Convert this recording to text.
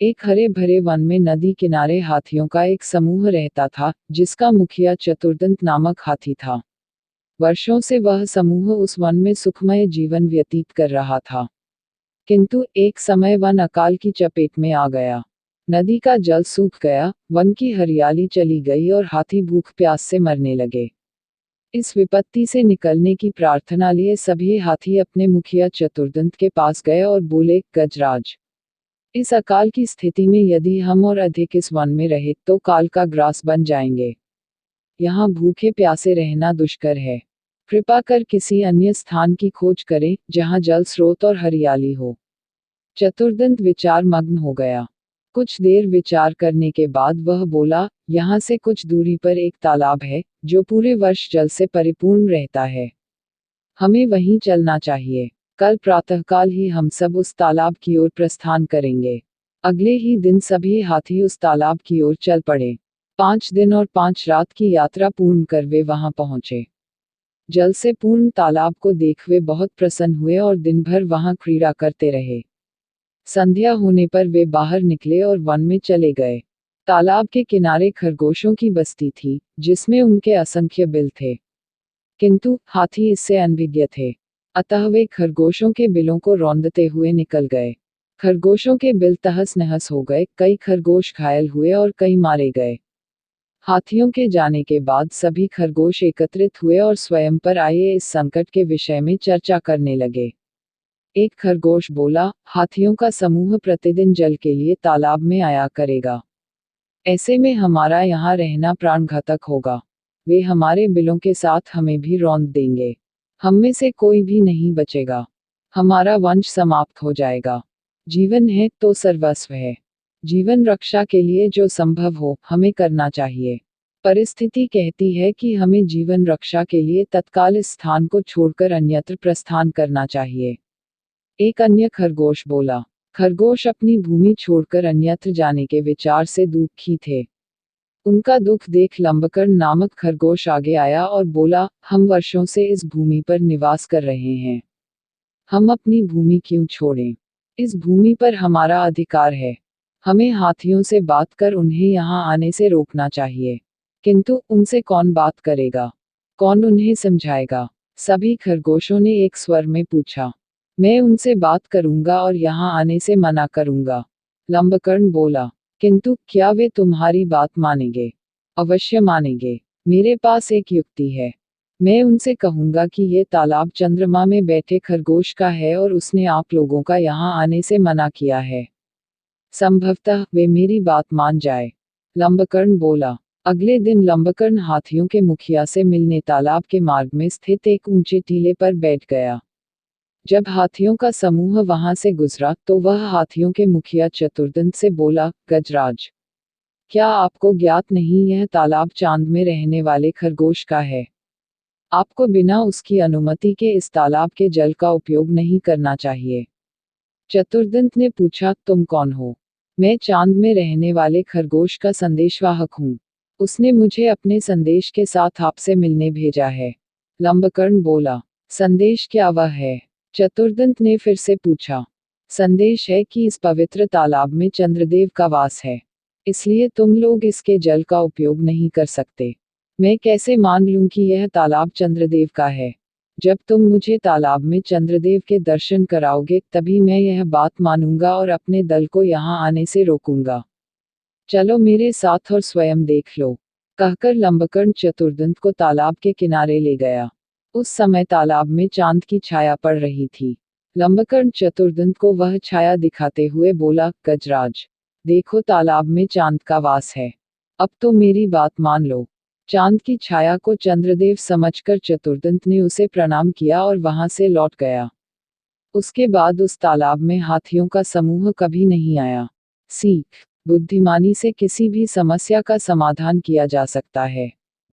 एक हरे भरे वन में नदी किनारे हाथियों का एक समूह रहता था, जिसका मुखिया चतुर्दंत नामक हाथी था। वर्षों से वह समूह उस वन में सुखमय जीवन व्यतीत कर रहा था। किंतु एक समय वन अकाल की चपेट में आ गया। नदी का जल सूख गया, वन की हरियाली चली गई और हाथी भूख प्यास से मरने लगे। इस विपत्ति से निकलने की प्रार्थना लिए सभी हाथी अपने मुखिया चतुर्दंत के पास गए और बोले, गजराज, इस अकाल की स्थिति में यदि हम और अधिक इस वन में रहे तो काल का ग्रास बन जाएंगे। यहाँ भूखे प्यासे रहना दुष्कर है। कृपा कर किसी अन्य स्थान की खोज करें जहाँ जल स्रोत और हरियाली हो। चतुर्दंत विचार मग्न हो गया। कुछ देर विचार करने के बाद वह बोला, यहाँ से कुछ दूरी पर एक तालाब है जो पूरे वर्ष जल से परिपूर्ण रहता है। हमें वहीं चलना चाहिए। कल प्रातःकाल ही हम सब उस तालाब की ओर प्रस्थान करेंगे। अगले ही दिन सभी हाथी उस तालाब की ओर चल पड़े। 5 दिन और 5 रात की यात्रा पूर्ण कर वे वहां पहुंचे। जल से पूर्ण तालाब को देख वे बहुत प्रसन्न हुए और दिन भर वहां क्रीड़ा करते रहे। संध्या होने पर वे बाहर निकले और वन में चले गए। तालाब के किनारे खरगोशों की बस्ती थी, जिसमें उनके असंख्य बिल थे। किंतु हाथी इससे अनभिज्ञ थे, अतः वे खरगोशों के बिलों को रौंदते हुए निकल गए। खरगोशों के बिल तहस नहस हो गए, कई खरगोश घायल हुए और कई मारे गए। हाथियों के जाने के बाद सभी खरगोश एकत्रित हुए और स्वयं पर आए इस संकट के विषय में चर्चा करने लगे। एक खरगोश बोला, हाथियों का समूह प्रतिदिन जल के लिए तालाब में आया करेगा। ऐसे में हमारा यहाँ रहना प्राणघातक होगा। वे हमारे बिलों के साथ हमें भी रौंद देंगे। हम में से कोई भी नहीं बचेगा। हमारा वंश समाप्त हो जाएगा। जीवन है तो सर्वस्व है। जीवन रक्षा के लिए जो संभव हो हमें करना चाहिए। परिस्थिति कहती है कि हमें जीवन रक्षा के लिए तत्काल इस स्थान को छोड़कर अन्यत्र प्रस्थान करना चाहिए। एक अन्य खरगोश बोला। खरगोश अपनी भूमि छोड़कर अन्यत्र जाने के विचार से दुखी थे। उनका दुख देख लंबकर्ण नामक खरगोश आगे आया और बोला, हम वर्षों से इस भूमि पर निवास कर रहे हैं। हम अपनी भूमि क्यों छोड़ें? इस भूमि पर हमारा अधिकार है। हमें हाथियों से बात कर उन्हें यहाँ आने से रोकना चाहिए। किंतु उनसे कौन बात करेगा? कौन उन्हें समझाएगा? सभी खरगोशों ने एक स्वर में पूछा। मैं उनसे बात करूंगा और यहाँ आने से मना करूंगा। लंबकर्ण बोला। किंतु क्या वे तुम्हारी बात मानेंगे? अवश्य मानेंगे। मेरे पास एक युक्ति है। मैं उनसे कहूंगा कि ये तालाब चंद्रमा में बैठे खरगोश का है और उसने आप लोगों का यहाँ आने से मना किया है। संभवतः वे मेरी बात मान जाए। लंबकर्ण बोला। अगले दिन लंबकर्ण हाथियों के मुखिया से मिलने तालाब के मार्ग में स्थित एक ऊंचे टीले पर बैठ गया। जब हाथियों का समूह वहां से गुजरा तो वह हाथियों के मुखिया चतुर्दंत से बोला, गजराज, क्या आपको ज्ञात नहीं यह तालाब चांद में रहने वाले खरगोश का है? आपको बिना उसकी अनुमति के इस तालाब के जल का उपयोग नहीं करना चाहिए। चतुर्दंत ने पूछा, तुम कौन हो? मैं चांद में रहने वाले खरगोश का संदेशवाहक हूँ। उसने मुझे अपने संदेश के साथ आपसे मिलने भेजा है। लंबकर्ण बोला। संदेश क्या वह है? चतुर्दंत ने फिर से पूछा। संदेश है कि इस पवित्र तालाब में चंद्रदेव का वास है, इसलिए तुम लोग इसके जल का उपयोग नहीं कर सकते। मैं कैसे मान लूं कि यह तालाब चंद्रदेव का है? जब तुम मुझे तालाब में चंद्रदेव के दर्शन कराओगे तभी मैं यह बात मानूंगा और अपने दल को यहाँ आने से रोकूंगा। चलो मेरे साथ और स्वयं देख लो। कहकर लंबकर्ण चतुर्दंत को तालाब के किनारे ले गया। उस समय तालाब में चांद की छाया पड़ रही थी। लंबकर्ण चतुर्दंत को वह छाया दिखाते हुए बोला, गजराज, देखो तालाब में चांद का वास है। अब तो मेरी बात मान लो। चांद की छाया को चंद्रदेव समझकर चतुर्दंत ने उसे प्रणाम किया और वहां से लौट गया। उसके बाद उस तालाब में हाथियों का समूह कभी नहीं आया। सीख: बुद्धिमानी से किसी भी समस्या का समाधान किया जा सकता है।